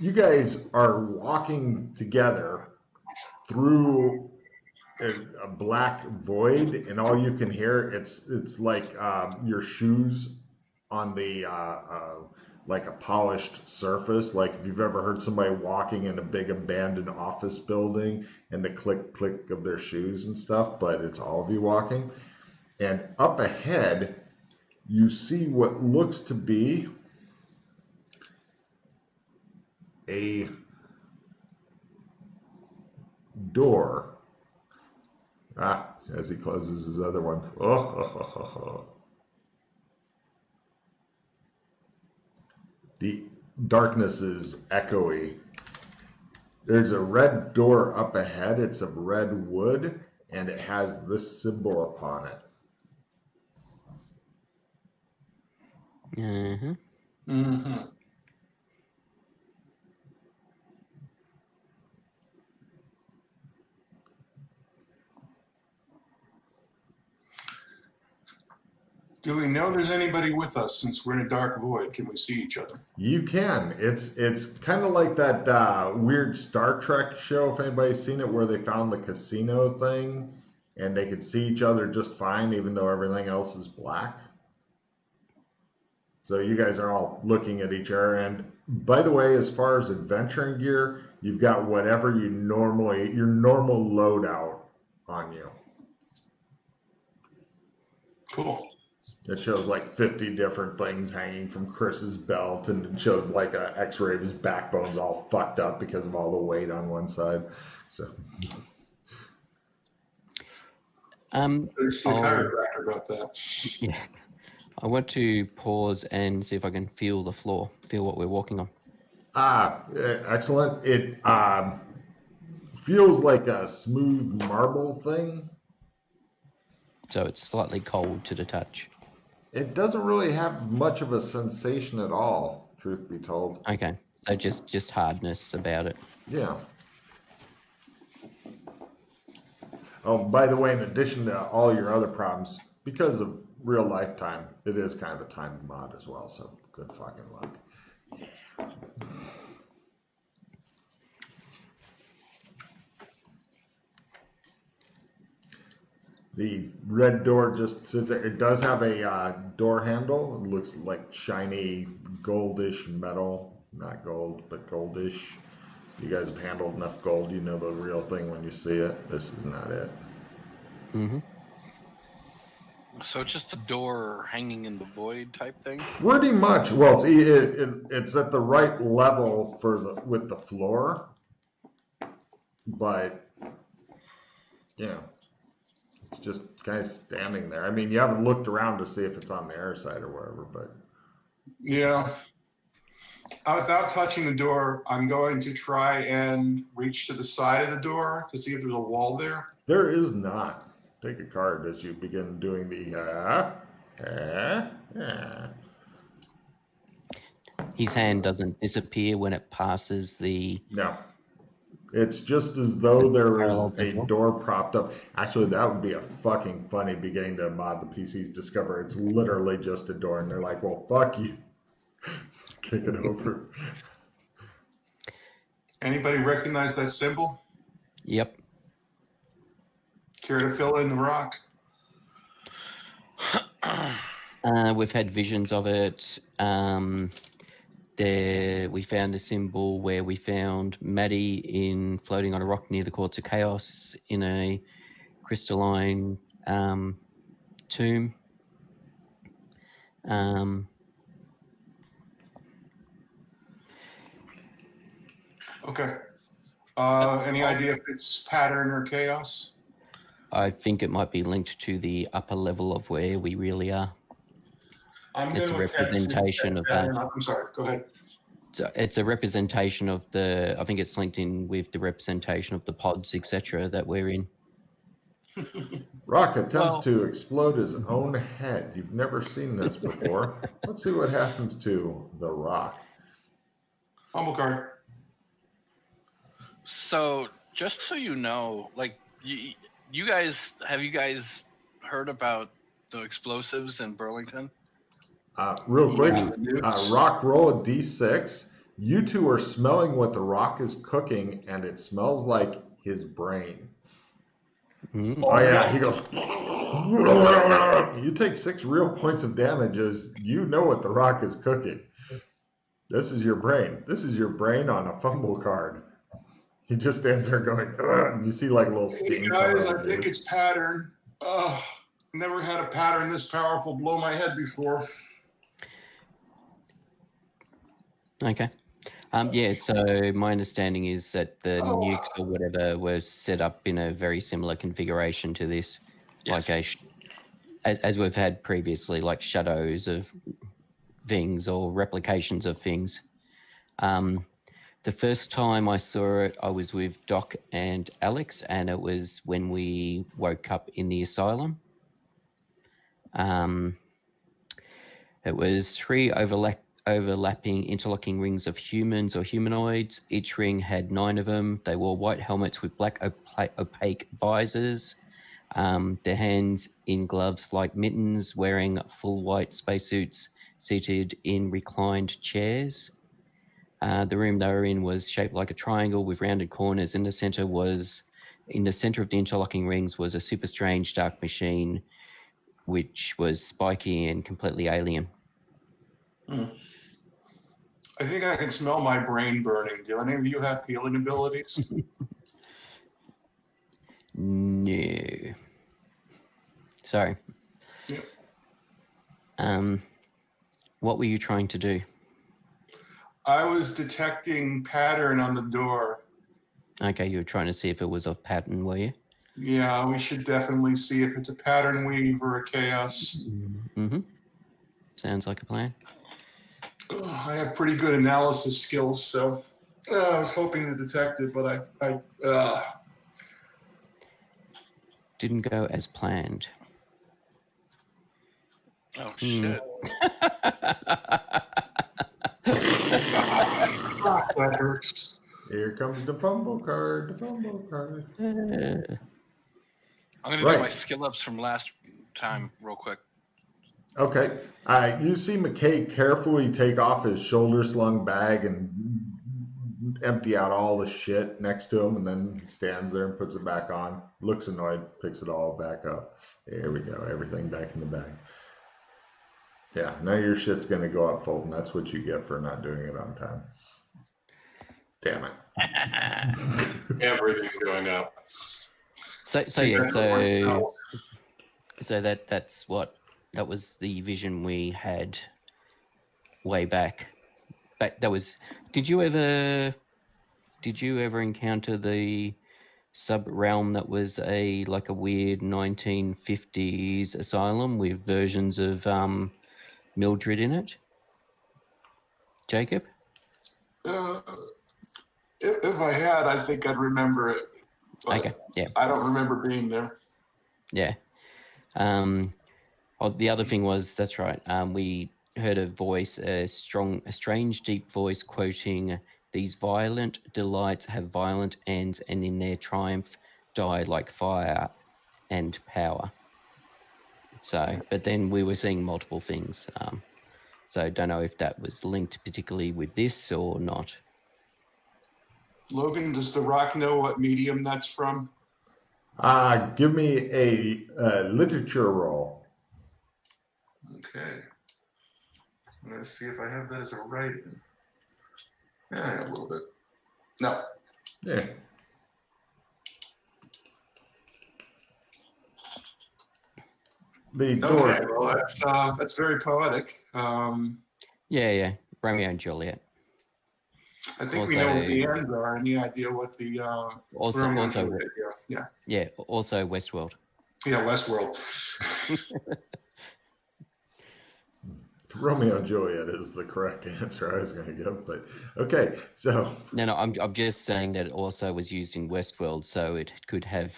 you guys are walking together through a black void, and all you can hear it's like your shoes on the like a polished surface. Like if you've ever heard somebody walking in a big abandoned office building and the click click of their shoes and stuff, but it's all of you walking. And up ahead, you see what looks to be a door. As he closes his other one. Oh. The darkness is echoey. There's a red door up ahead. It's of red wood, and it has this symbol upon it. Mm-hmm. Mm-hmm. Do we know there's anybody with us since we're in a dark void? Can we see each other? You can. It's kind of like that weird Star Trek show, if anybody's seen it, where they found the casino thing and they could see each other just fine even though everything else is black. So you guys are all looking at each other. And by the way, as far as adventuring gear, you've got whatever your normal loadout on you. Cool. It shows like 50 different things hanging from Chris's belt, and it shows like an x-ray of his backbone's all fucked up because of all the weight on one side. So There's a chiropractor about that. Yeah. I want to pause and see if I can feel the floor, feel what we're walking on. Excellent. It feels like a smooth marble thing. So it's slightly cold to the touch. It doesn't really have much of a sensation at all, truth be told. Okay, so just hardness about it. Yeah. Oh, by the way, in addition to all your other problems, because of real lifetime, it is kind of a timed mod as well, so good fucking luck. The red door just sits there. It does have a door handle. It looks like shiny goldish metal. Not gold, but goldish. You guys have handled enough gold. You know the real thing when you see it. This is not it. Mm-hmm. So it's just a door hanging in the void type thing? Pretty much. Well, it's at the right level with the floor. But, you know. It's just kind of standing there. I mean, you haven't looked around to see if it's on the air side or wherever, but... Yeah. Without touching the door, I'm going to try and reach to the side of the door to see if there's a wall there. There is not. Take a card as you begin doing the... His hand doesn't disappear when it passes the... No. It's just as though there was a door propped up. Actually, that would be a fucking funny beginning to mod the PCs. Discover it's literally just a door, and they're like, well, fuck you. Kick it over. Anybody recognize that symbol? Yep. Care to fill in the rock? We've had visions of it. There, we found a symbol where we found Maddie floating on a rock near the Courts of Chaos in a crystalline tomb. Okay. Any idea if it's pattern or chaos? I think it might be linked to the upper level of where we really are. It's a representation of that. I'm sorry, go ahead. So it's a representation of the, I think it's linked in with the representation of the pods, etc., that we're in. Rock attempts to explode his own head. You've never seen this before. Let's see what happens to the Rock. Humble card. So, just so you know, like, you guys heard about the explosives in Burlington? Real quick, Rock, roll a d6, You two are smelling what the rock is cooking, and it smells like his brain. Mm. Oh yeah, he goes. You take 6 real points of damage as you know what the rock is cooking. This is your brain. This is your brain on a fumble card. He just stands there going, ugh, and you see like a little Hey steam. guys, I think it's pattern. Never had a pattern this powerful blow my head before. Okay. Yeah, so my understanding is that the nukes or whatever were set up in a very similar configuration to this, Yes. like as we've had previously, like shadows of things or replications of things. The first time I saw it, I was with Doc and Alex, and it was when we woke up in the asylum. It was 3 overlapping interlocking rings of humans or humanoids. Each ring had 9 of them. They wore white helmets with black opaque visors. Their hands in gloves like mittens, wearing full white spacesuits, seated in reclined chairs. The room they were in was shaped like a triangle with rounded corners. In the center of the interlocking rings was a super strange dark machine, which was spiky and completely alien. I think I can smell my brain burning. Do any of you have healing abilities? No. Sorry. Yep. What were you trying to do? I was detecting pattern on the door. Okay, you were trying to see if it was of pattern, were you? Yeah, we should definitely see if it's a pattern weave or a chaos. Mm-hmm. Sounds like a plan. I have pretty good analysis skills, so I was hoping to detect it, but I Didn't go as planned. Oh shit! that hurts. Here comes the fumble card. The fumble card. I'm gonna do my skill ups from last time real quick. Okay. You see McKay carefully take off his shoulder-slung bag and empty out all the shit next to him, and then stands there and puts it back on. Looks annoyed, picks it all back up. There we go. Everything back in the bag. Yeah, now your shit's going to go up, Fulton. That's what you get for not doing it on time. Damn it. Everything going up. So that was the vision we had way back. Did you ever encounter the sub realm that was like a weird 1950s asylum with versions of Mildred in it? Jacob? If I had, I think I'd remember it. Okay, yeah. I don't remember being there. Yeah. The other thing was, that's right, we heard a voice, a strange, deep voice quoting, "These violent delights have violent ends, and in their triumph die like fire and power." So, but then we were seeing multiple things. So I don't know if that was linked particularly with this or not. Logan, does the Rock know what medium that's from? Give me a literature roll. Okay. I'm going to see if I have that as a write-in. Yeah, I have a little bit. No. Yeah. The door. Okay, well, that's very poetic. Yeah. Romeo and Juliet. I think we know what the ends are. Any idea what the also yeah. Yeah, also Westworld. Yeah, Westworld. Romeo and Juliet is the correct answer I was going to give, but okay. So no, I'm just saying that it also was used in Westworld, so it could have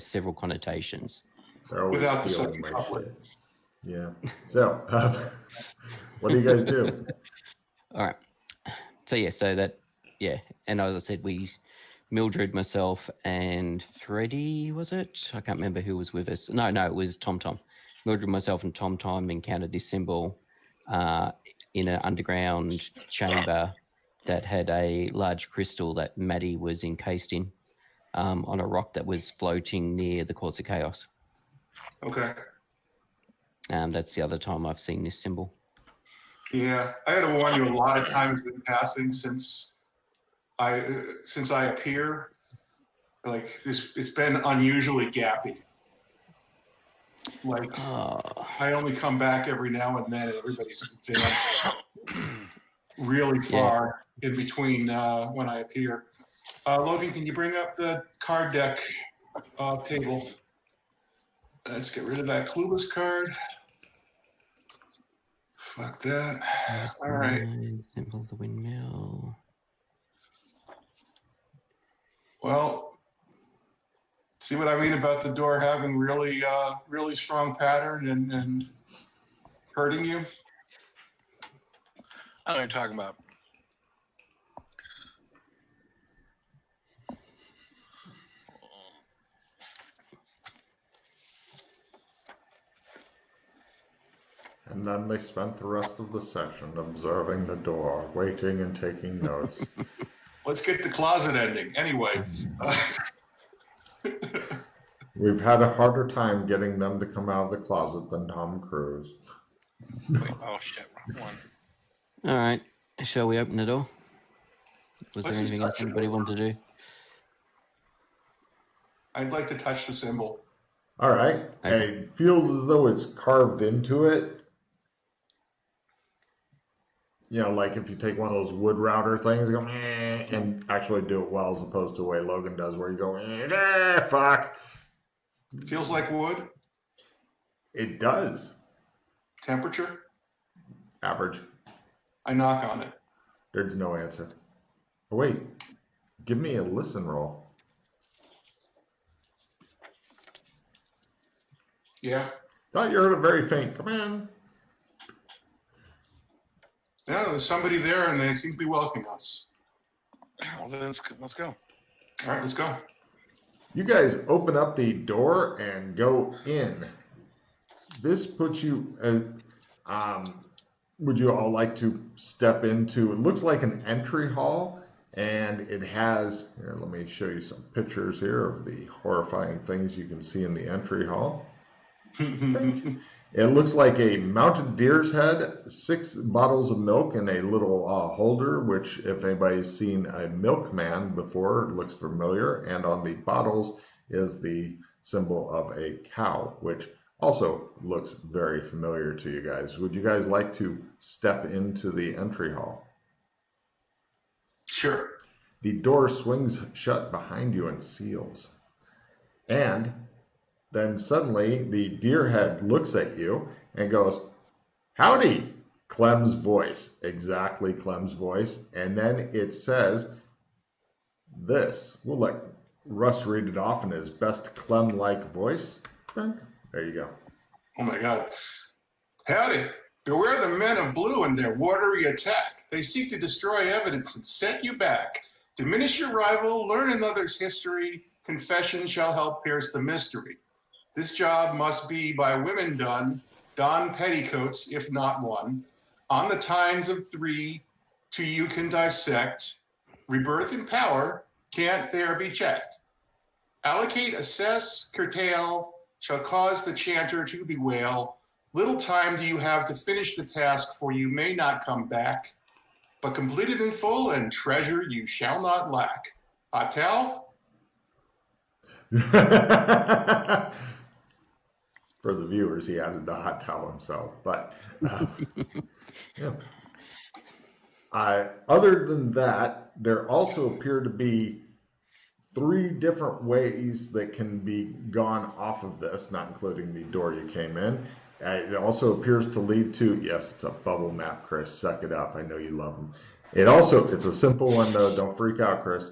several connotations. Without the second couplet. Yeah. So, what do you guys do? All right. So and as I said, Mildred, myself, and Freddie, was it? I can't remember who was with us. No, it was Tom. Mildred, myself, and Tom encountered this symbol in an underground chamber that had a large crystal that Maddie was encased in on a rock that was floating near the Courts of Chaos. Okay. That's the other time I've seen this symbol. Yeah, I had to warn you. A lot of time has been passing since I appear. Like this, it's been unusually gappy. Like I only come back every now and then, and everybody's advanced really far in between when I appear. Logan, can you bring up the card deck table? Let's get rid of that clueless card. Fuck that. All right. Symbol the windmill. Well, see what I mean about the door having really, really strong pattern and hurting you? I don't know what you're talking about. And then they spent the rest of the session observing the door, waiting and taking notes. Let's get the closet ending. Anyway. We've had a harder time getting them to come out of the closet than Tom Cruise. Wait, oh shit, wrong one. All right, shall we open the door? Was Let's there just anything else touch it. anybody wanted to do? I'd like to touch the symbol. All right. Okay. It feels as though it's carved into it. You know, like if you take one of those wood router things, go and actually do it well, as opposed to the way Logan does, where you go, fuck. Feels like wood. It does. Temperature. Average. I knock on it. There's no answer. Oh, wait. Give me a listen roll. Yeah. Thought you heard a very faint. Come in. Yeah, there's somebody there, and they seem to be welcoming us. Well, then let's go. All right, let's go. You guys open up the door and go in. This puts you. Would you all like to step into? It looks like an entry hall, and it has. Here, let me show you some pictures here of the horrifying things you can see in the entry hall. It looks like a mounted deer's head, 6 bottles of milk, and a little holder, which, if anybody's seen a milkman before, looks familiar. And on the bottles is the symbol of a cow, which also looks very familiar to you guys. Would you guys like to step into the entry hall? Sure. The door swings shut behind you and seals. And then suddenly the deer head looks at you and goes, "Howdy," Clem's voice, exactly Clem's voice. And then it says this. We'll let Russ read it off in his best Clem-like voice. There you go. Oh my God. Howdy. Beware the men of blue and their watery attack. They seek to destroy evidence and set you back. Diminish your rival, learn another's history. Confession shall help pierce the mystery. This job must be by women done, don petticoats, if not one. On the tines of 3, to you can dissect. Rebirth in power, can't there be checked. Allocate, assess, curtail, shall cause the chanter to bewail. Little time do you have to finish the task, for you may not come back. But complete it in full, and treasure you shall not lack. Atel? For the viewers, he added the hot towel himself. But yeah. Other than that, there also appear to be 3 different ways that can be gone off of this, not including the door you came in. It also appears to lead to, yes, it's a bubble map, Chris. Suck it up. I know you love them. It's a simple one, though. Don't freak out, Chris.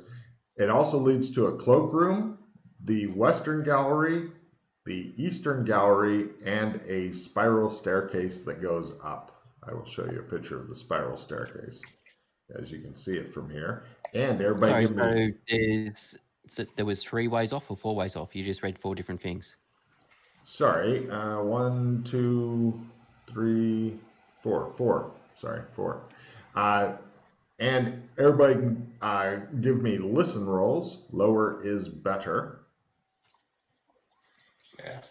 It also leads to a cloakroom, the Western Gallery, the Eastern Gallery, and a spiral staircase that goes up. I will show you a picture of the spiral staircase, as you can see it from here. And everybody there was 3 ways off or 4 ways off? You just read 4 different things. Sorry, 1, 2, 3, 4. Sorry, 4. And everybody give me listen rolls. Lower is better. Yeah.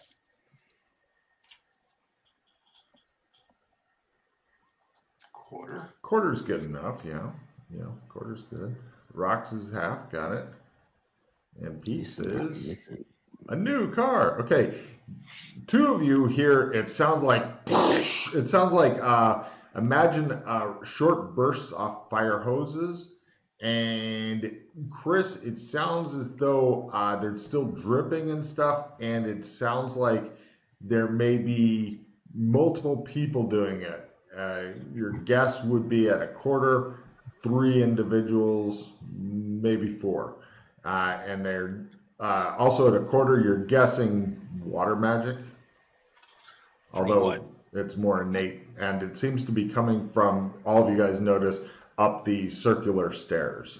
Quarter. Quarter's good enough, yeah. Yeah, quarter's good. Rocks is half, got it. And Pete's is a new car. Okay, 2 of you here, it sounds like, imagine short bursts off fire hoses. And Chris, it sounds as though they're still dripping and stuff. And it sounds like there may be multiple people doing it. Your guess would be at a quarter, 3 individuals, maybe 4. And they're also at a quarter, you're guessing water magic. Although it's more innate, and it seems to be coming from, all of you guys notice, up the circular stairs.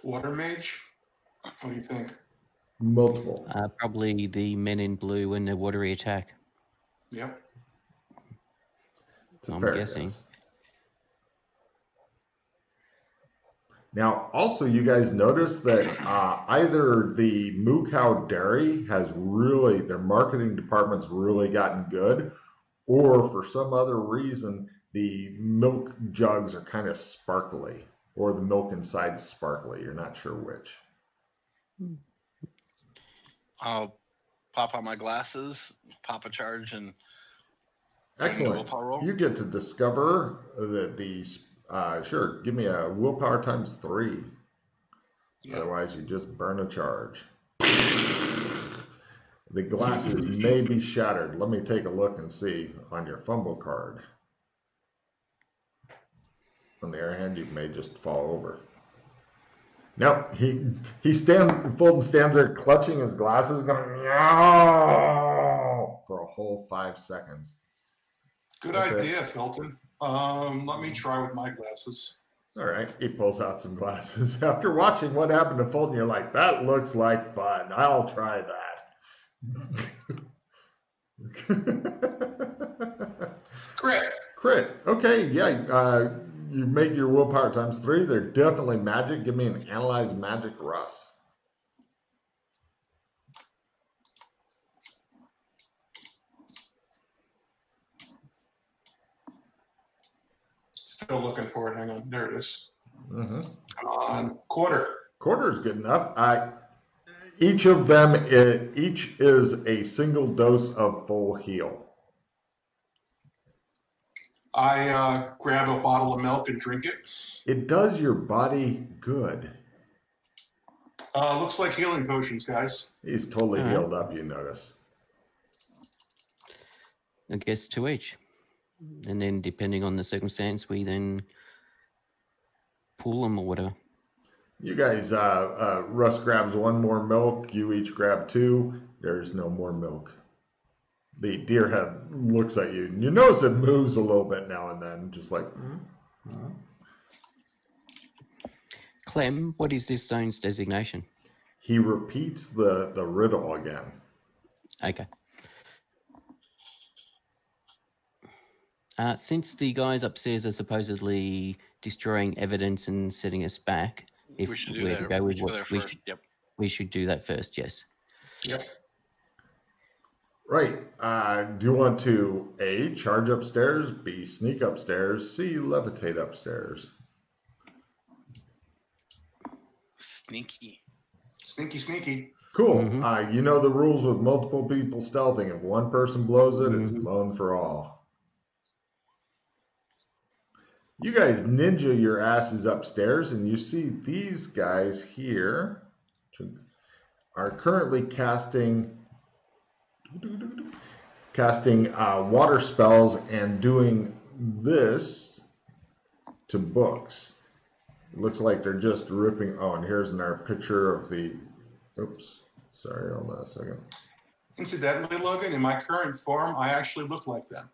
Water mage? What do you think? Multiple. Probably the men in blue and the watery attack. Yep. It's a I'm fair guessing. guess. Now, also, you guys notice that either the Moo Cow Dairy has really, their marketing department's really gotten good, or for some other reason, the milk jugs are kind of sparkly, or the milk inside's sparkly. You're not sure which. I'll pop out my glasses, pop a charge, and Excellent. willpower roll. You get to discover that sure, give me a willpower times 3. Yep. Otherwise, you just burn a charge. The glasses may be shattered. Let me take a look and see on your fumble card. On the other hand, you may just fall over. No, he stands there clutching his glasses, going meow for a whole 5 seconds. Good That's idea, Felton. Let me try with my glasses. All right, he pulls out some glasses. After watching what happened to Fulton, you're like, that looks like fun. I'll try that. Crit. Okay, yeah. You make your willpower times 3. They're definitely magic. Give me an analyze magic, Russ. Still looking for it. Hang on. There it is. Mm-hmm. Come on. Quarter. Quarter is good enough. Each of them, each is a single dose of full heal. I grab a bottle of milk and drink it. It does your body good. Looks like healing potions, guys. He's totally healed up, you notice. I guess 2 each. And then depending on the circumstance, we then pull them or whatever. You guys, Russ grabs 1 more milk. You each grab 2. There's no more milk. The deer head looks at you. And you notice it moves a little bit now and then, just like. Clem, what is this zone's designation? He repeats the riddle again. Okay. Since the guys upstairs are supposedly destroying evidence and setting us back, if we should do we're that. to go with We should what do that we first. should, Yep. we should do that first, yes. Yep. Right. Do you want to A, charge upstairs, B, sneak upstairs, C, levitate upstairs? Sneaky. Sneaky, sneaky. Cool. Mhm. You know the rules with multiple people stealthing. If one person blows it, it's Mhm. blown for all. You guys ninja your asses upstairs, and you see these guys here are currently casting water spells and doing this to books. It looks like they're just ripping. Oh, and here's another picture of the. Oops. Sorry, hold on a second. Incidentally, Logan, in my current form, I actually look like them.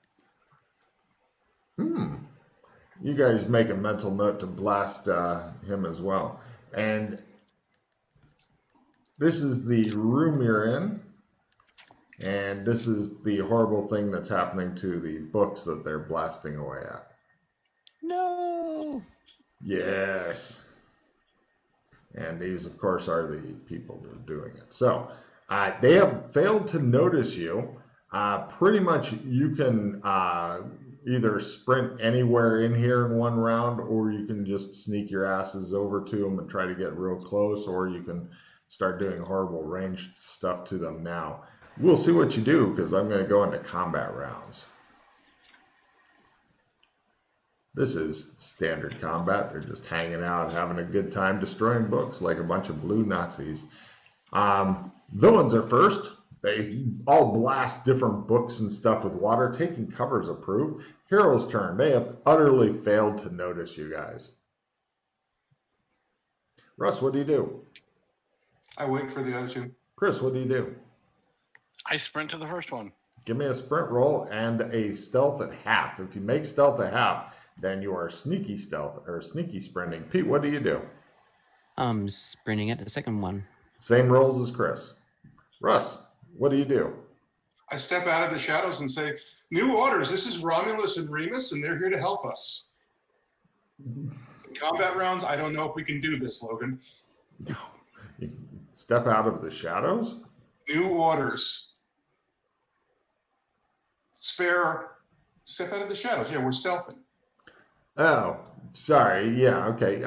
You guys make a mental note to blast him as well. And this is the room you're in. And this is the horrible thing that's happening to the books that they're blasting away at. No. Yes. And these, of course, are the people that are doing it. So they have failed to notice you. Pretty much you can either sprint anywhere in here in one round, or you can just sneak your asses over to them and try to get real close, or you can start doing horrible ranged stuff to them now. We'll see what you do, because I'm going to go into combat rounds. This is standard combat. They're just hanging out, having a good time, destroying books like a bunch of blue Nazis. Villains are first. They all blast different books and stuff with water. Taking cover is approved. Heroes' turn. They have utterly failed to notice you guys. Russ, what do you do? I wait for the other two. Chris, what do you do? I sprint to the first one. Give me a sprint roll and a stealth at half. If you make stealth at half, then you are sneaky stealth or sneaky sprinting. Pete, what do you do? I'm sprinting at the second one. Same rolls as Chris. Russ, what do you do? I step out of the shadows and say, "New orders. This is Romulus and Remus, and they're here to help us." In combat rounds, I don't know if we can do this, Logan. You step out of the shadows? New orders. Step out of the shadows. Yeah, we're stealthing. Oh, sorry. Yeah, okay.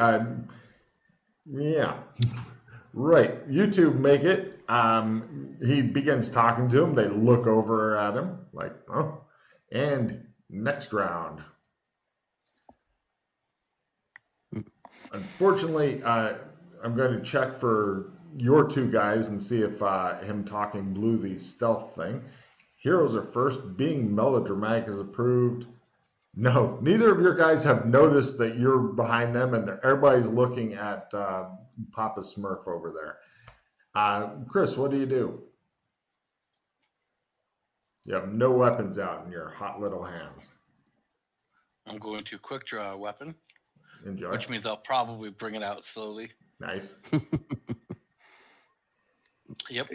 Yeah. Right. You two make it. He begins talking to him. They look over at him like, oh. And next round. Unfortunately, I'm going to check for your two guys and see if him talking blew the stealth thing. Heroes are first. Being melodramatic is approved. No, neither of your guys have noticed that you're behind them, and everybody's looking at Papa Smurf over there. Chris, what do you do? You have no weapons out in your hot little hands. I'm going to quick draw a weapon, Enjoy. which means I'll probably bring it out slowly. Nice. Yep.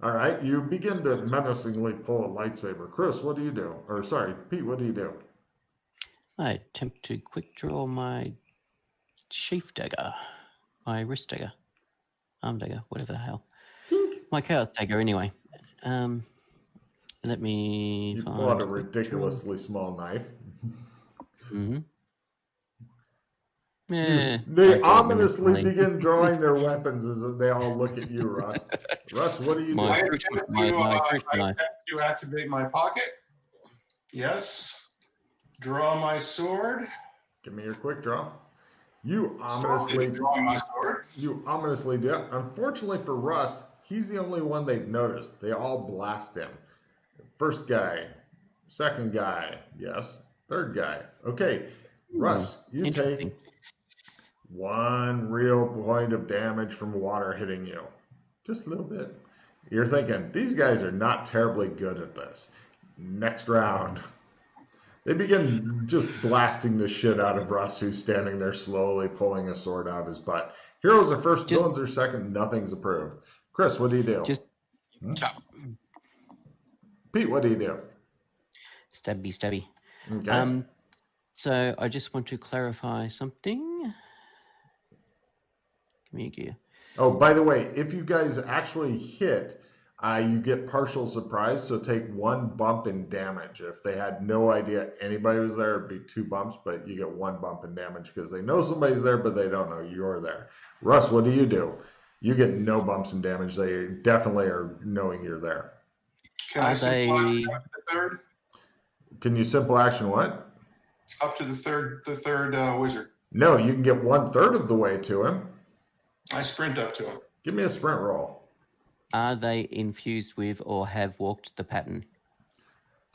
All right, you begin to menacingly pull a lightsaber. Chris, what do you do? Or sorry, Pete, what do you do? I attempt to quick draw my sheath dagger, my wrist dagger, arm dagger, whatever the hell. Tink. My chaos dagger, anyway. Let me. You pull out a ridiculously small knife. Mm-hmm. Yeah. They ominously begin drawing their weapons as they all look at you, Russ. Russ, what do you do? I My- attempt to activate my pocket. Yes. Draw my sword. Give me your quick draw. You Sorry, drawing my sword. ominously do it. Unfortunately for Russ, he's the only one they've noticed. They all blast him. First guy, second guy, yes. Third guy. Okay, Russ, you take 1 real point of damage from water hitting you. Just a little bit. You're thinking, these guys are not terribly good at this. Next round. They begin just blasting the shit out of Russ, who's standing there slowly pulling a sword out of his butt. Heroes are first, villains are second, nothing's approved. Chris, what do you do? Pete, what do you do? Stabby. Okay. So I just want to clarify something. Give me a gear. Oh, by the way, if you guys actually hit, you get partial surprise, so take 1 bump in damage. If they had no idea anybody was there, it'd be 2 bumps, but you get 1 bump in damage because they know somebody's there, but they don't know you're there. Russ, what do? You get no bumps in damage. They definitely are knowing you're there. Can I simple action up to the third? Can you simple action what? Up to the third wizard. No, you can get 1/3 of the way to him. I sprint up to him. Give me a sprint roll. Are they infused with or have walked the pattern?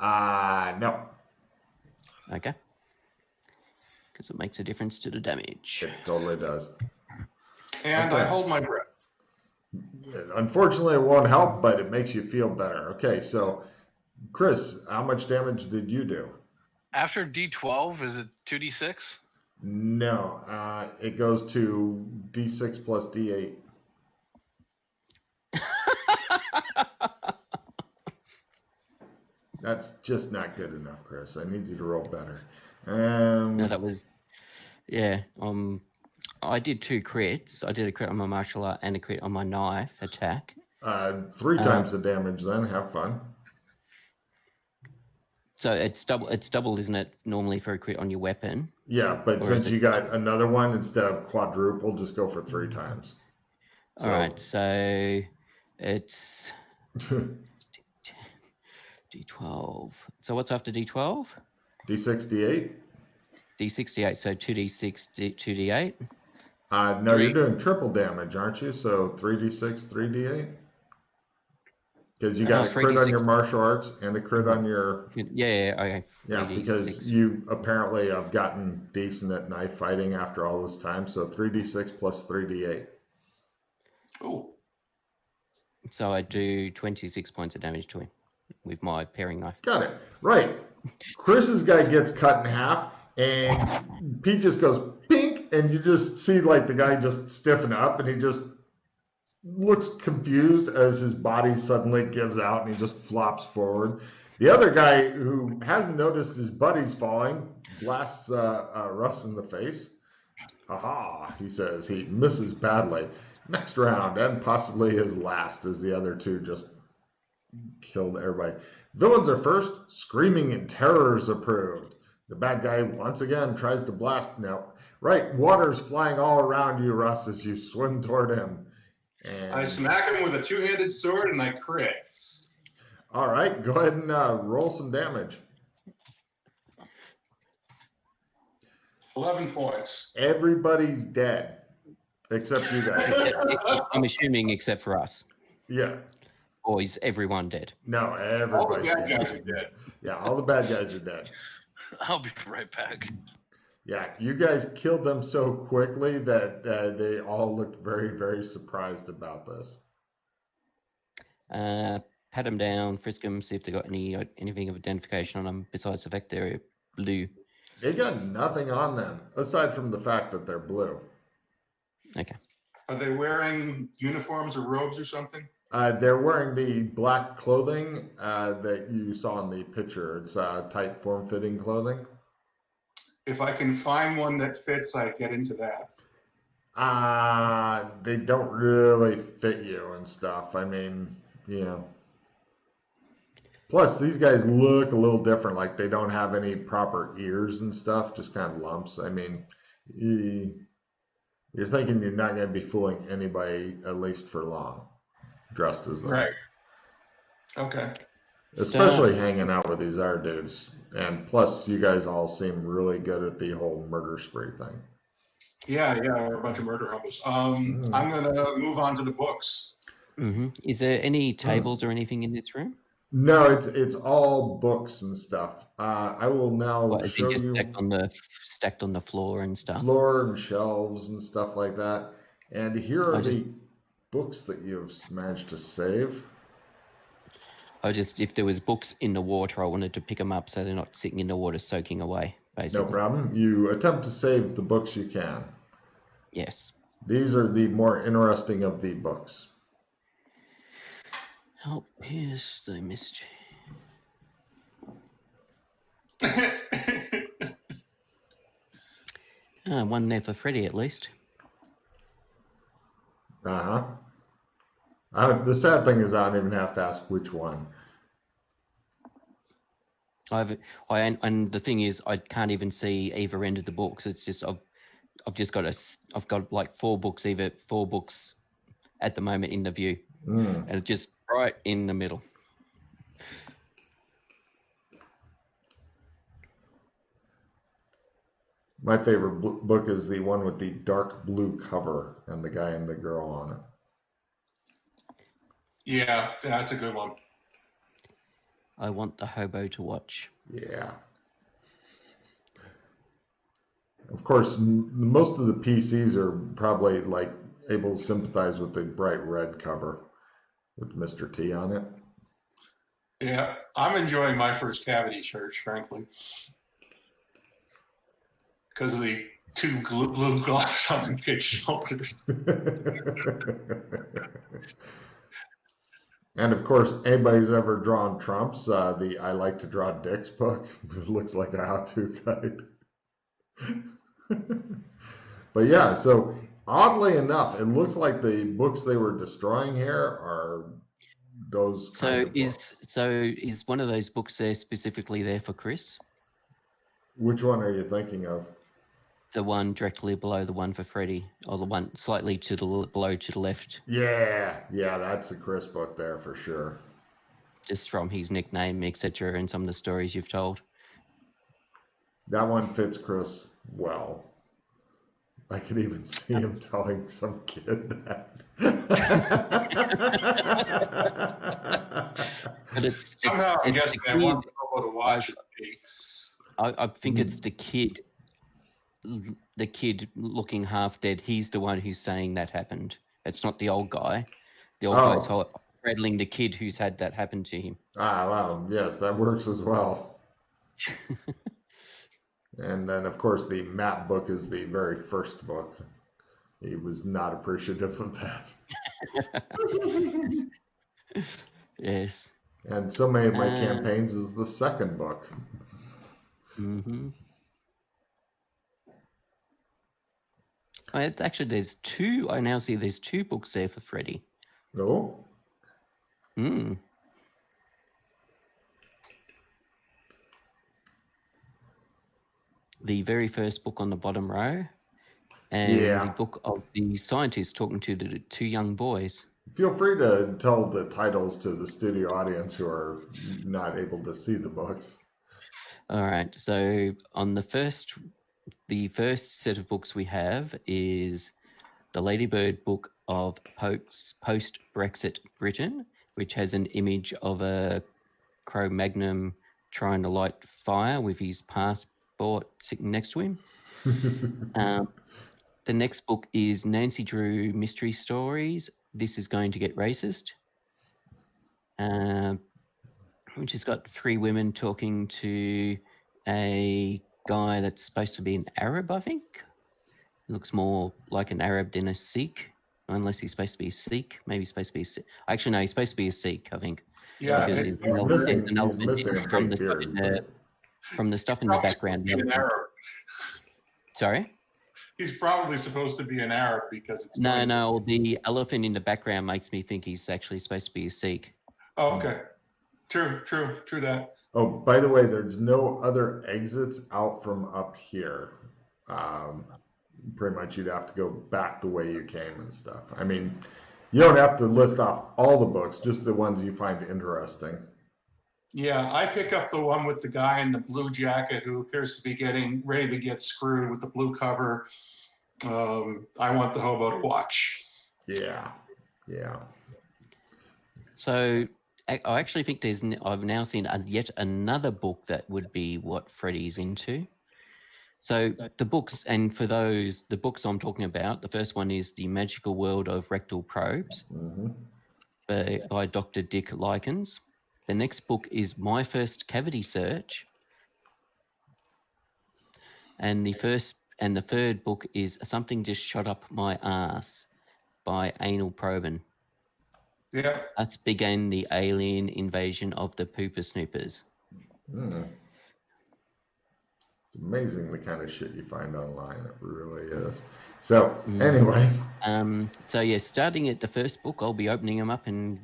No. Okay. Because it makes a difference to the damage. It totally does. And Okay. I hold my breath. Unfortunately, it won't help, but it makes you feel better. Okay, so Chris, how much damage did you do? After D12, is it 2D6? No, it goes to D6 plus D8. That's just not good enough, Chris. I need you to roll better. No, that was yeah. I did 2 crits. I did a crit on my martial art and a crit on my knife attack. 3 times the damage. Then have fun. So it's double. It's double, isn't it? Normally for a crit on your weapon. Yeah, but Or since is it- you got another one instead of quadruple, just go for 3 times. All right. So it's D12. So what's after D12? D68? D68. So 2D6, 2D8. No, you're doing triple damage, aren't you? So 3d6, 3d8? Because you got a crit on your martial arts and a crit on your... Yeah, okay. Yeah, because you apparently have gotten decent at knife fighting after all this time. So 3d6 plus 3d8. Oh. So I do 26 points of damage to him with my paring knife. Got it. Right. Chris's guy gets cut in half, and Pete just goes pink, and you just see like the guy just stiffen up, and he just looks confused as his body suddenly gives out, and he just flops forward. The other guy, who hasn't noticed his buddies falling, blasts Russ in the face. "Haha," he says. He misses badly. Next round, and possibly his last, as the other two just killed everybody. Villains are first. Screaming and terror is approved. The bad guy once again tries to blast. Now, right, water's flying all around you, Russ, as you swim toward him. And I smack him with a 2-handed sword and I crit. all right, go ahead and roll some damage. 11 points. Everybody's dead except you guys. I'm assuming except for us. Yeah. Or is everyone dead? No, All the everybody's bad dead. guys are dead. Yeah, all the bad guys are dead. I'll be right back. Yeah, you guys killed them so quickly that they all looked very, very surprised about this. Pat them down, frisk them, see if they got anything of identification on them besides the fact they're blue. They got nothing on them aside from the fact that they're blue. Okay. Are they wearing uniforms or robes or something? They're wearing the black clothing that you saw in the picture. It's tight, form-fitting clothing. If I can find one that fits, I get into that. They don't really fit you and stuff. I mean, you know. Plus, these guys look a little different. Like they don't have any proper ears and stuff, just kind of lumps. I mean, you're thinking you're not going to be fooling anybody, at least for long, dressed as them. Right. Okay. Especially hanging out with these other dudes. And plus, you guys all seem really good at the whole murder spree thing. Yeah, we're a bunch of murder hobos. I'm going to move on to the books. Mm-hmm. Is there any tables or anything in this room? No, it's all books and stuff. I will now show you stacked on the floor and stuff. Floor and shelves and stuff like that. And here are the books that you've managed to save. If there was books in the water, I wanted to pick them up so they're not sitting in the water soaking away, basically. No problem. You attempt to save the books you can. Yes. These are the more interesting of the books. Help pierce the mystery. One there for Freddy, at least. Uh-huh. The sad thing is I don't even have to ask which one. And the thing is, I can't even see either end of the books. It's just I've got like four books at the moment in the view, and it's just right in the middle. My favorite book is the one with the dark blue cover and the guy and the girl on it. Yeah, that's a good one. I want the hobo to watch. Yeah. Of course, most of the PCs are probably like able to sympathize with the bright red cover with Mr. T on it. Yeah, I'm enjoying my first cavity church, frankly, because of the two blue gloves on the kid's shoulders. And of course, anybody who's ever drawn Trump's, the I Like to Draw Dicks book, it looks like a how-to guide. But yeah, so oddly enough, it looks like the books they were destroying here are those kind of books. Is one of those books there specifically there for Chris? Which one are you thinking of? The one directly below the one for Freddie, or the one slightly below to the left, Yeah, that's the Chris book there for sure. just from his nickname, etc., and some of the stories you've told. That one fits Chris well. I could even see him telling some kid that. But Somehow I'm it's guessing the they want kid. people to watch it. I think it's the kid. The kid looking half dead. He's the one who's saying that happened. It's not the old guy. The old guy's straddling the kid who's had that happen to him. Ah, well, yes, that works as well. And then, of course, the map book is the very first book. He was not appreciative of that. Yes. And so many of my campaigns is the second book. Mm-hmm. Actually, there's two. I now see there's two books there for Freddie. No? Hmm. The very first book on the bottom row, and the book of the scientist talking to the two young boys. Feel free to tell the titles to the studio audience who are not able to see the books. All right. So on the first set of books we have is the Ladybird book of post-Brexit Britain, which has an image of a Cro-Magnon trying to light fire with his passport sitting next to him. The next book is Nancy Drew Mystery Stories. This is going to get racist. Which has got three women talking to a guy that's supposed to be an Arab, I think. Looks more like an Arab than a Sikh, unless he's supposed to be a Sikh. Maybe he's supposed to be a Sikh. Actually, no, he's supposed to be a Sikh, I think. Yeah, he's missing a from big beard. From the stuff in the background. Sorry? He's probably supposed to be an Arab because it's... No, the elephant in the background makes me think he's actually supposed to be a Sikh. Oh, okay. True that. Oh, by the way, there's no other exits out from up here. Pretty much you'd have to go back the way you came and stuff. I mean, you don't have to list off all the books, just the ones you find interesting. Yeah, I pick up the one with the guy in the blue jacket who appears to be getting ready to get screwed with the blue cover. I want the hobo to watch. Yeah. So I actually think I've now seen yet another book that would be what Freddie's into. So the books, and for those, the books I'm talking about, the first one is The Magical World of Rectal Probes by Dr. Dick Likens. The next book is My First Cavity Search. And the third book is Something Just Shot Up My Ass by Anal Probin. Yeah. That's began the alien invasion of the Pooper Snoopers. It's amazing the kind of shit you find online. It really is. So anyway. So yeah, starting at the first book, I'll be opening them up and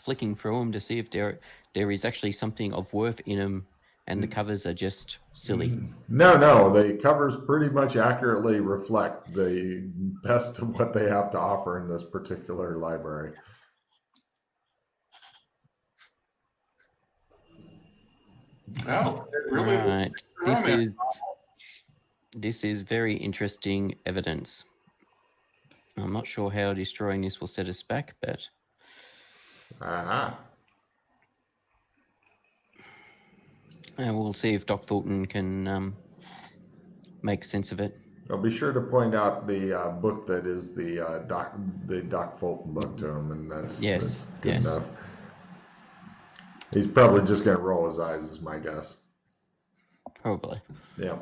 flicking through them to see if there is actually something of worth in them, and the covers are just silly. No, the covers pretty much accurately reflect the best of what they have to offer in this particular library. Well, really. Right. This is very interesting evidence. I'm not sure how destroying this will set us back, but and we'll see if Doc Fulton can make sense of it. I'll be sure to point out the book that is the Doc Fulton book to him, and that's good enough. He's probably just going to roll his eyes, is my guess. Probably. Yeah.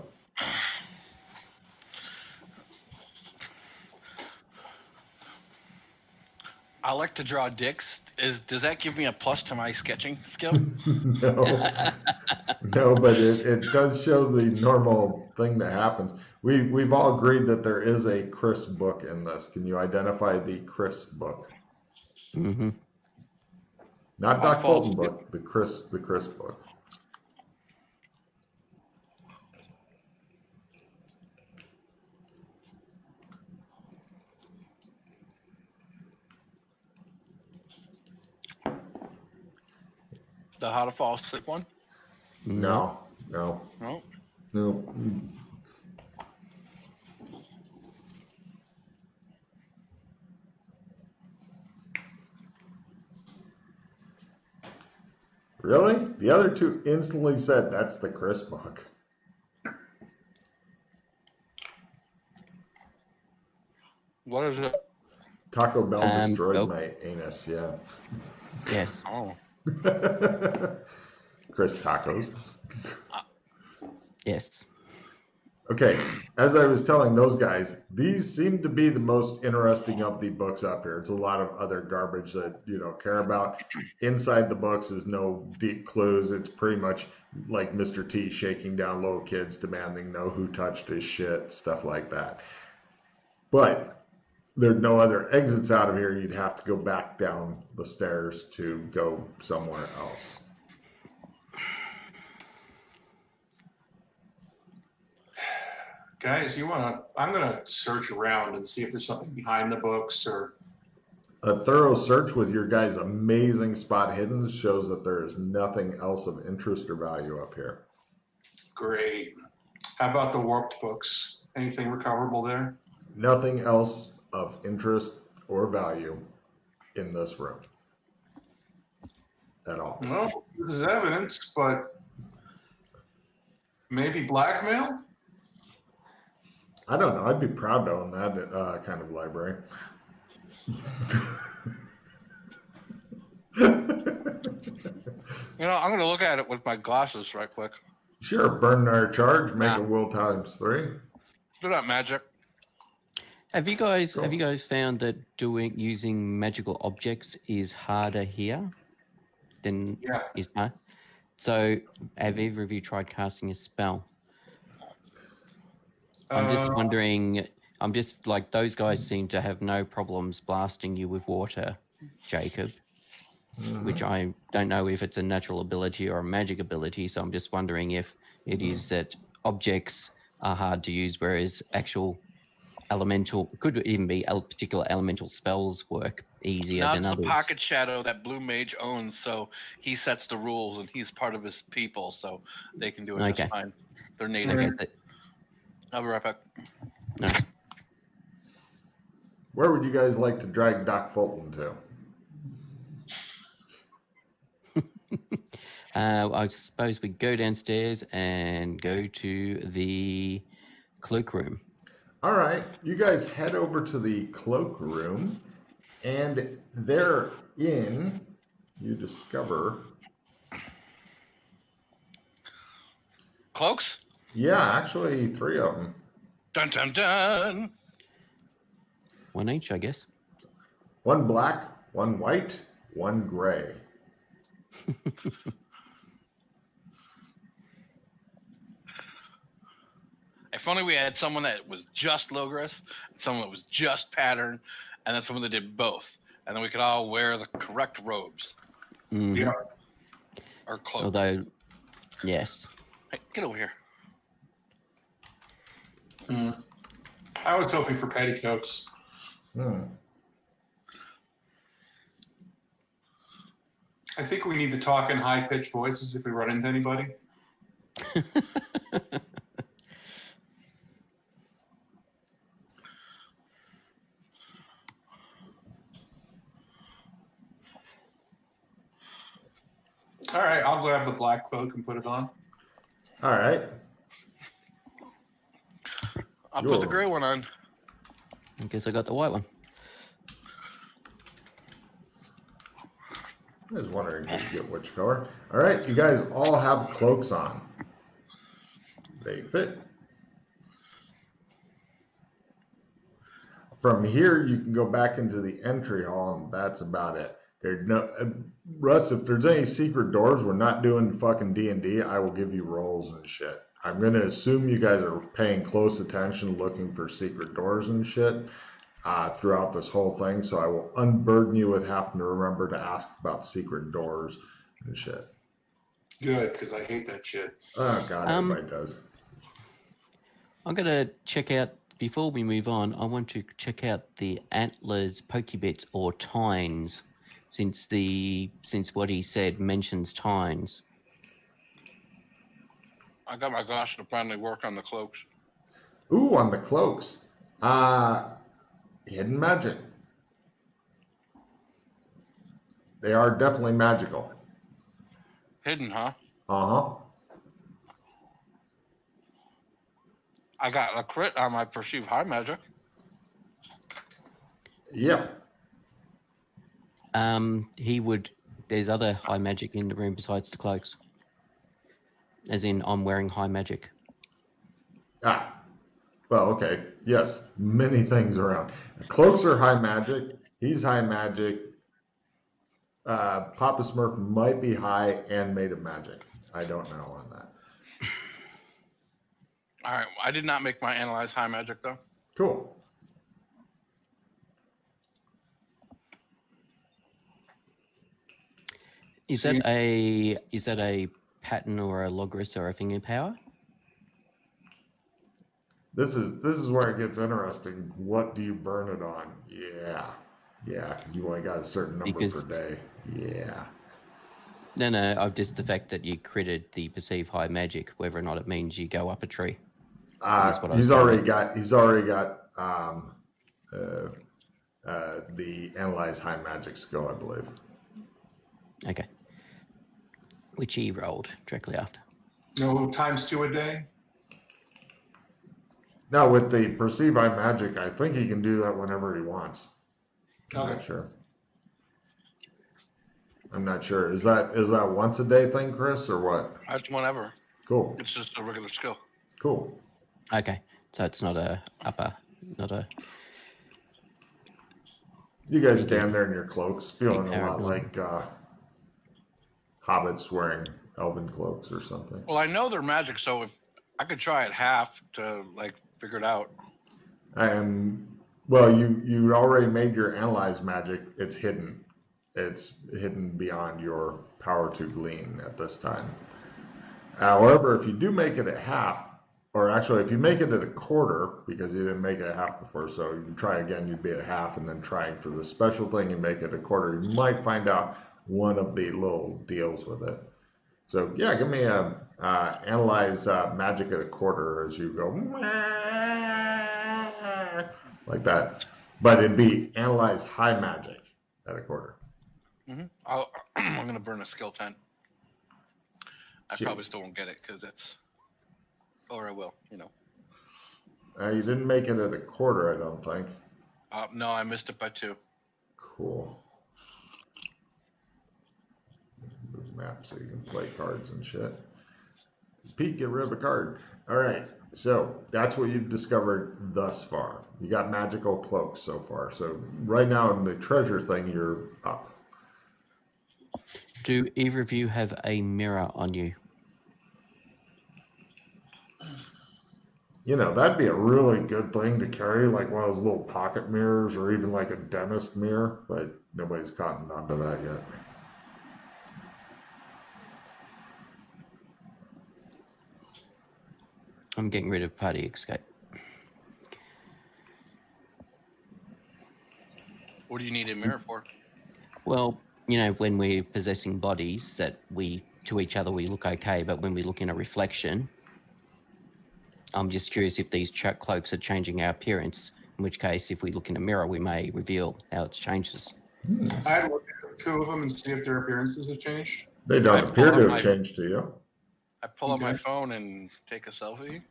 I like to draw dicks Does that give me a plus to my sketching skill? No, no, but it does show the normal thing that happens. We've all agreed that there is a Chris book in this. Can you identify the Chris book? Mm-hmm. Not My Doc fault. Fulton book, the Chris book. The How to Fall Asleep one? No. No. Really? The other two instantly said that's the Chris book. What is it? Taco Bell destroyed oh. my anus, yeah. Yes. Oh. Chris Tacos. Yes. Okay, as I was telling those guys, these seem to be the most interesting of the books up here. It's a lot of other garbage that you don't care about. Inside the books is no deep clues. It's pretty much like Mr. T shaking down little kids, demanding know who touched his shit, stuff like that. But there's no other exits out of here. You'd have to go back down the stairs to go somewhere else. Guys, I'm gonna search around and see if there's something behind the books or. A thorough search with your guys' amazing spot hidden shows that there is nothing else of interest or value up here. Great. How about the warped books? Anything recoverable there? Nothing else of interest or value in this room at all. Well, this is evidence, but maybe blackmail? I don't know. I'd be proud to own that kind of library. You know, I'm going to look at it with my glasses right quick. Sure, burn our charge, make Nah. a will times 3. Do that magic. Have you guys Cool. found that using magical objects is harder here than Yeah. is not? So have either of you tried casting a spell? I'm just wondering. I'm just like those guys seem to have no problems blasting you with water, Jacob. Which I don't know if it's a natural ability or a magic ability. So I'm just wondering if it is that objects are hard to use, whereas actual elemental could even be particular elemental spells work easier Now than it's others. the pocket shadow that Blue Mage owns, so he sets the rules and he's part of his people, so they can do it Okay. just fine. They're native. Okay. I'll be right back. No. Where would you guys like to drag Doc Fulton to? I suppose we go downstairs and go to the cloakroom. All right, you guys head over to the cloakroom, and therein you discover. Cloaks? Yeah, actually 3 of them. Dun dun dun! One each, I guess. 1 black, 1 white, 1 gray. If only we had someone that was just Logris, someone that was just Pattern, and then someone that did both. And then we could all wear the correct robes. Mhm. Yeah. Or cloaks. Although, yes. Hey, get over here. I was hoping for petticoats. I think we need to talk in high-pitched voices if we run into anybody. All right, I'll grab the black cloak and put it on. All right. I'll put the gray one on. I guess I got the white one. I was wondering who get which color. All right, you guys all have cloaks on. They fit. From here, you can go back into the entry hall, and that's about it. Russ, if there's any secret doors, we're not doing fucking D&D. I will give you rolls and shit. I'm going to assume you guys are paying close attention looking for secret doors and shit throughout this whole thing, so I will unburden you with having to remember to ask about secret doors and shit. Good, because I hate that shit. Oh, God, everybody does. I'm going to check out, before we move on, I want to check out the Antlers Pokebits or Tines, since what he said mentions Tines. I got my gosh to finally work on the cloaks. Ooh, on the cloaks. Hidden magic. They are definitely magical. Hidden, huh? Uh-huh. I got a crit on my perceived high magic. Yep. There's other high magic in the room besides the cloaks. As in, I'm wearing high magic. Ah. Well, okay. Yes. Many things around. Cloaks are high magic. He's high magic. Papa Smurf might be high and made of magic. I don't know on that. All right. I did not make my analyze high magic, though. Cool. Is that a pattern or a logris or a finger power? This is where it gets interesting. What do you burn it on? Yeah, because you only got a certain number per day. Yeah. No, just the fact that you critted the perceived high magic, whether or not it means you go up a tree. He's already got the analyze high magic skill, I believe. Okay. Which he rolled directly after. No times 2 a day? Now, with the perceive high magic, I think he can do that whenever he wants. I'm not sure. Is that once a day thing, Chris, or what? That's whenever. Cool. It's just a regular skill. Cool. Okay. So it's not a. You guys stand there in your cloaks, feeling a lot like hobbits wearing elven cloaks or something. Well, I know they're magic, so if I could try it half to figure it out. Well, you already made your analyze magic. It's hidden. It's hidden beyond your power to glean at this time. However, if you do make it at half, or actually if you make it at a quarter, because you didn't make it at half before, so you try again, you'd be at half, and then trying for the special thing, you make it a quarter, you might find out one of the little deals with it. So yeah, give me a analyze magic at a quarter as you go like that, but it'd be analyze high magic at a quarter. Mm-hmm. I'm gonna burn a skill 10. I probably still won't get it because it's, or I will, you didn't make it at a quarter, I don't think. No, I missed it by 2. Cool. Move map so you can play cards and shit. Pete, get rid of a card. All right, so that's what you've discovered thus far. You got magical cloaks so far. So right now in the treasure thing, you're up. Do either of you have a mirror on you? That'd be a really good thing to carry, like one of those little pocket mirrors or even like a dentist mirror, but nobody's gotten onto that yet. I'm getting rid of party escape. What do you need a mirror for? Well, when we're possessing bodies that to each other we look okay, but when we look in a reflection, I'm just curious if these cloaks are changing our appearance, in which case if we look in a mirror we may reveal how it's changed us. I'd look at 2 of them and see if their appearances have changed. They don't appear to have changed to you. I pull up my phone and take a selfie.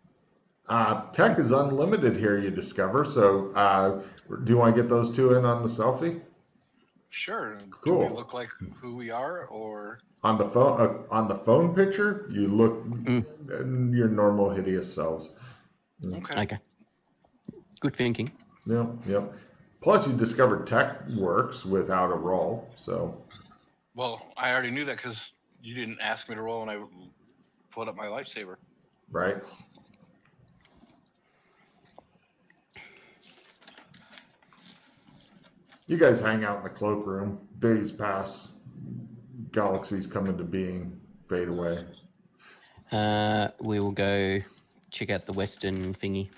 Tech is unlimited here, you discover. So do you want to get those 2 in on the selfie? Sure. Cool. Do we look like who we are, or on the phone picture? You look your normal hideous selves. Okay. Good thinking. Yep. Plus, you discovered tech works without a roll. So Well, I already knew that because you didn't ask me to roll, and I pulled up my lightsaber. Right. You guys hang out in the cloakroom. Days pass. Galaxies come into being, fade away. We will go check out the western thingy.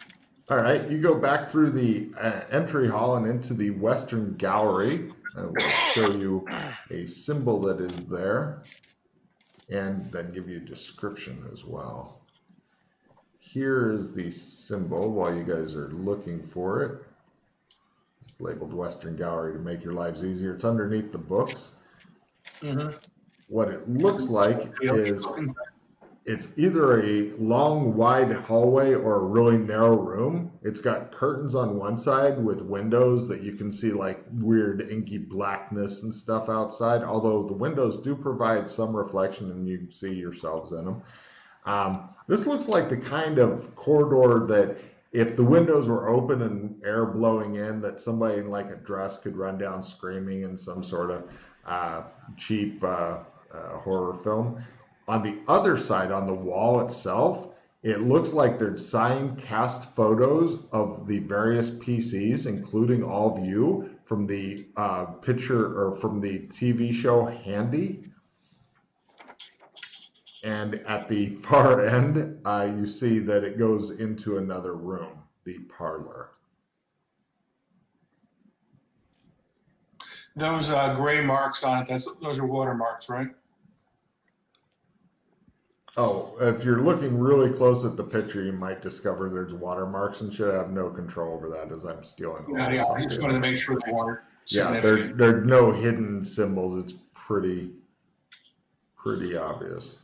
All right, you go back through the entry hall and into the western gallery. I will show you a symbol that is there and then give you a description as well. Here is the symbol while you guys are looking for it. It's labeled Western Gallery to make your lives easier. It's underneath the books. Mm-hmm. What it looks like is it's either a long, wide hallway or a really narrow room. It's got curtains on one side with windows that you can see like weird inky blackness and stuff outside, although the windows do provide some reflection and you see yourselves in them. This looks like the kind of corridor that if the windows were open and air blowing in, that somebody in like a dress could run down screaming in some sort of cheap horror film. On the other side, on the wall itself, it looks like there's signed cast photos of the various PCs, including all of you, from the picture or from the TV show Handy. And at the far end, you see that it goes into another room, the parlor. Those gray marks on it, those are watermarks, right? Oh, if you're looking really close at the picture, you might discover there's watermarks and shit. I have no control over that as I'm stealing all Yeah, this I stuff just here. wanted to make sure they weren't Yeah, significant. there are no hidden symbols. It's pretty obvious.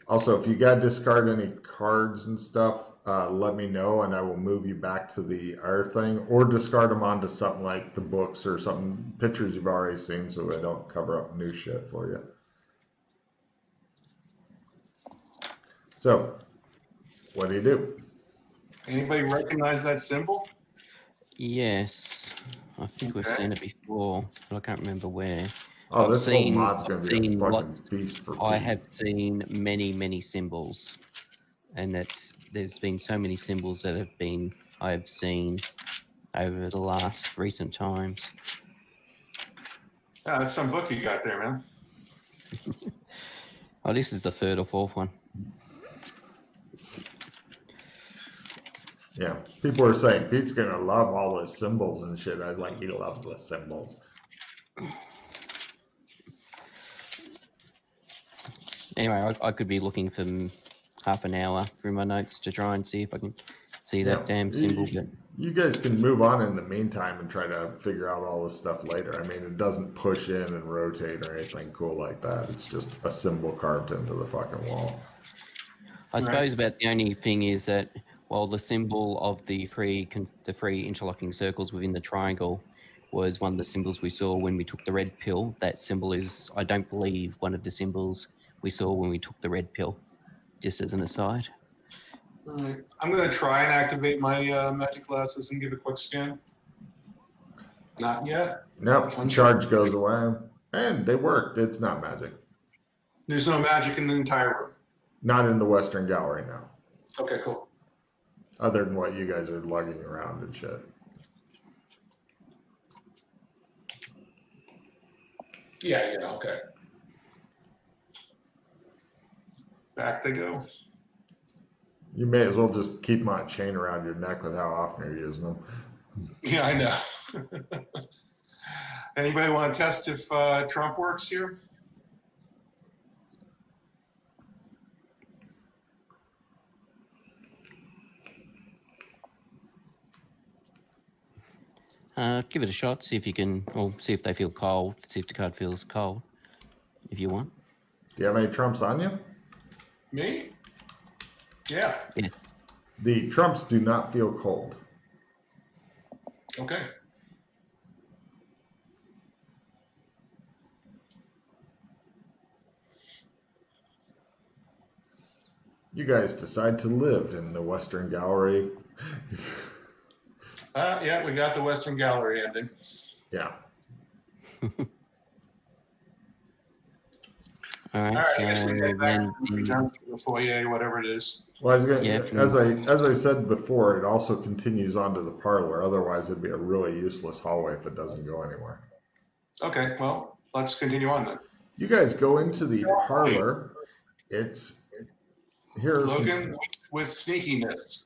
Also, if you got to discard any cards and stuff, let me know and I will move you back to the other thing, or discard them onto something like the books or something, pictures you've already seen, so I don't cover up new shit for you. So, what do you do? Anybody recognize that symbol? Yes, I think we've seen it before, but I can't remember where. Oh, I've this whole seen- mod's going to be a seen fucking lots- feast for I Pete. have seen many symbols, and there's been so many symbols that I have seen over the last recent times. Yeah, that's some book you got there, man. Oh, this is the third or fourth one. Yeah, people are saying Pete's going to love all the symbols and shit. I was like, he loves the symbols. Anyway, I could be looking for half an hour through my notes to try and see if I can see that damn symbol. But you guys can move on in the meantime and try to figure out all this stuff later. I mean, it doesn't push in and rotate or anything cool like that. It's just a symbol carved into the fucking wall. I suppose about the only thing is that while the symbol of the three interlocking circles within the triangle was one of the symbols we saw when we took the red pill, that symbol is, I don't believe, one of the symbols we saw when we took the red pill, just as an aside. All right. I'm going to try and activate my magic glasses and give a quick scan. Not yet. Nope, charge goes away. And they worked. It's not magic. There's no magic in the entire room. Not in the Western Gallery now. Okay, cool. Other than what you guys are lugging around and shit. Yeah, okay. Back they go. You may as well just keep them on a chain around your neck with how often you're using them. Yeah, I know. Anybody want to test if Trump works here? Give it a shot, see if you can, or see if they feel cold, see if the card feels cold, if you want. Do you have any trumps on you? Me? Yeah. Yes. The trumps do not feel cold. Okay. You guys decide to live in the Western Gallery. Yeah, we got the Western Gallery ending. Yeah. All right. All right, I guess So we get back then, to the foyer, whatever it is. Well, I was gonna, Yeah, as I said before, it also continues onto the parlor. Otherwise, it'd be a really useless hallway if it doesn't go anywhere. Okay, well, let's continue on then. You guys go into the parlor. It's here's Logan with sneakiness.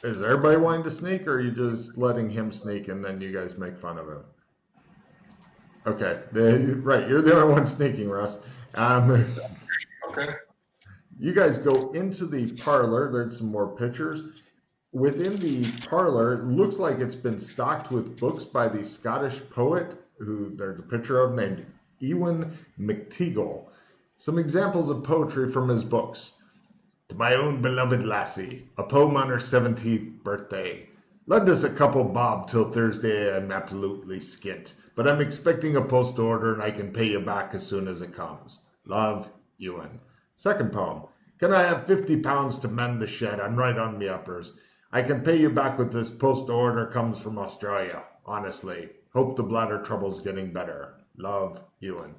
Is everybody wanting to sneak, or are you just letting him sneak and then you guys make fun of him? Okay, right. You're the only one sneaking, Russ. Okay. You guys go into the parlor. There's some more pictures. Within the parlor, it looks like it's been stocked with books by the Scottish poet, who there's a picture of, named Ewan McTeagle. Some examples of poetry from his books. To my own beloved lassie, a poem on her 17th birthday. Lend us a couple bob till Thursday. I'm absolutely skint, but I'm expecting a post order and I can pay you back as soon as it comes. Love, Ewan. Second poem. Can I have £50 to mend the shed? I'm right on me uppers. I can pay you back with this post order comes from Australia. Honestly. Hope the bladder trouble's getting better. Love, Ewan.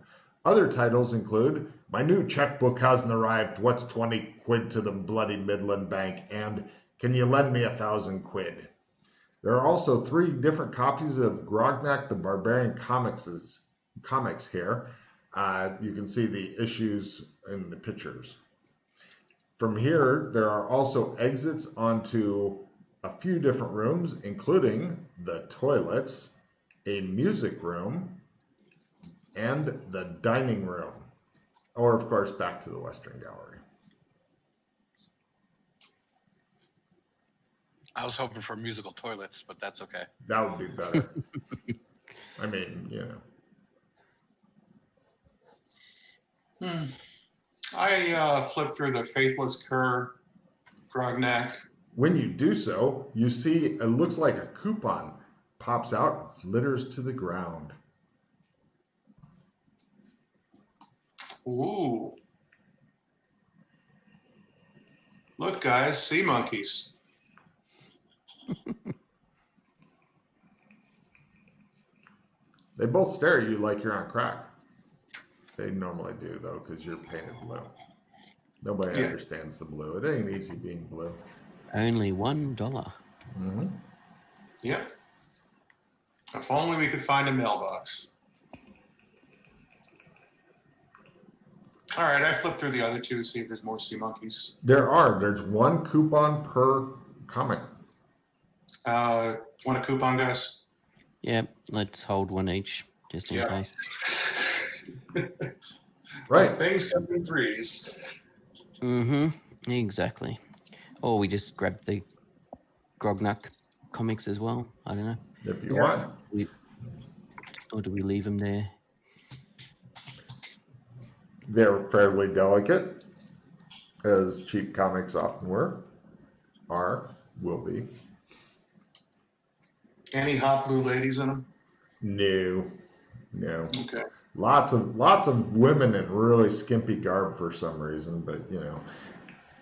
Other titles include My New Checkbook Hasn't Arrived, What's 20 quid to the Bloody Midland Bank, and Can You Lend Me 1,000 quid? There are also 3 different copies of Grognak the Barbarian comics here. You can see the issues in the pictures. From here, there are also exits onto a few different rooms, including the toilets, a music room, and the dining room, or of course back to the Western Gallery. I was hoping for musical toilets, but that's okay. That would be better. I mean, you know. I flipped through the Faithless Cur, Grognak. When you do so, you see it looks like a coupon pops out, flitters to the ground. Ooh. Look, guys, sea monkeys. They both stare at you like you're on crack. They normally do, though, because you're painted blue. Nobody understands the blue. It ain't easy being blue. only $1. Mm-hmm. Yeah. If only we could find a mailbox. All right, I flipped through the other 2 to see if there's more sea monkeys. There's 1 coupon per comic. Want a coupon, guys? Yep, let's hold 1 each, just in case. Right. Things come in threes. Mm-hmm, exactly. Or we just grab the Grognak comics as well. I don't know. If you want. Or do we leave them there? They're fairly delicate, as cheap comics often will be. Any hot blue ladies in them? No. Okay. Lots of women in really skimpy garb for some reason, but you know.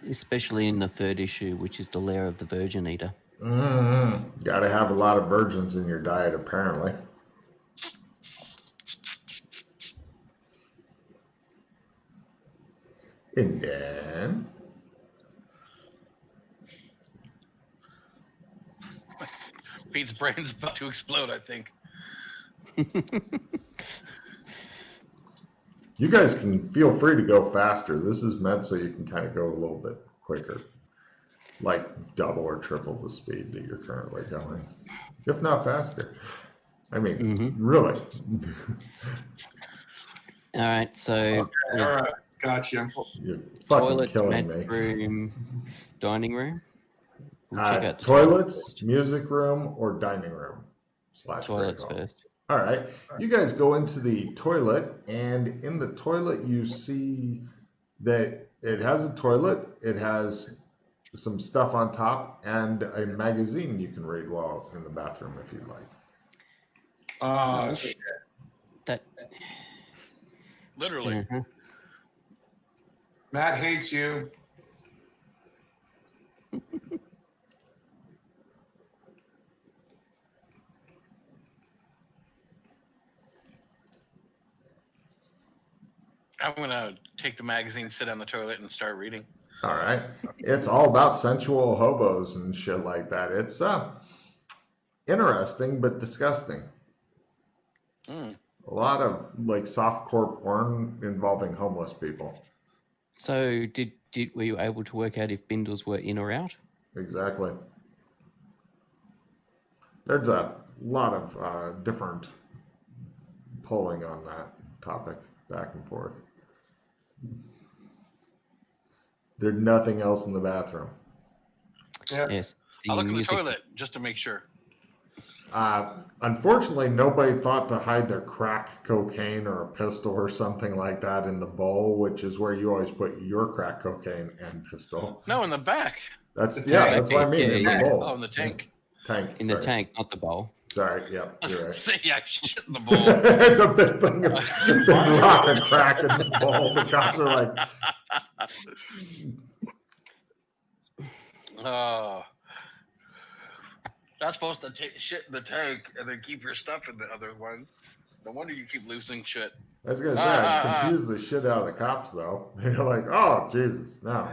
Especially in the 3rd issue, which is the Lair of the Virgin Eater. Mm-hmm. Got to have a lot of virgins in your diet, apparently. And then Pete's brain's about to explode, I think. you guys can feel free to go faster. This is meant so you can kind of go a little bit quicker, like double or triple the speed that you're currently going, if not faster. I mean, really. All right, so Okay, all right, gotcha. You're fucking toilets, killing me. bedroom, dining room. We'll check out the Toilets, music room, or dining room / toilets break room. first. All right. You guys go into the toilet, and in the toilet, you see that it has a toilet. It has some stuff on top and a magazine you can read while in the bathroom if you'd like. Shit. That Literally. Matt hates you. I'm gonna take the magazine, sit on the toilet, and start reading. All right. It's all about sensual hobos and shit like that. It's interesting but disgusting. Mm. A lot of like softcore porn involving homeless people. So were you able to work out if bindles were in or out? Exactly. There's a lot of different polling on that topic, back and forth. There's nothing else in the bathroom. Yeah. Yes. I'll look in the music- toilet just to make sure. Unfortunately, nobody thought to hide their crack cocaine or a pistol or something like that in the bowl, which is where you always put your crack cocaine and pistol. No, in the back. That's The yeah, tank. that's what I mean, in the bowl. Oh, in the tank. Tank. In the tank, not the bowl. Sorry, yep, you're right. Say I shit in the bowl. It's a big thing of big rock and crack in the bowl. The cops are like, Oh. Not supposed to take shit in the tank and then keep your stuff in the other one. No wonder you keep losing shit. I was gonna say, I confused the shit out of the cops though. They're like, oh Jesus, no.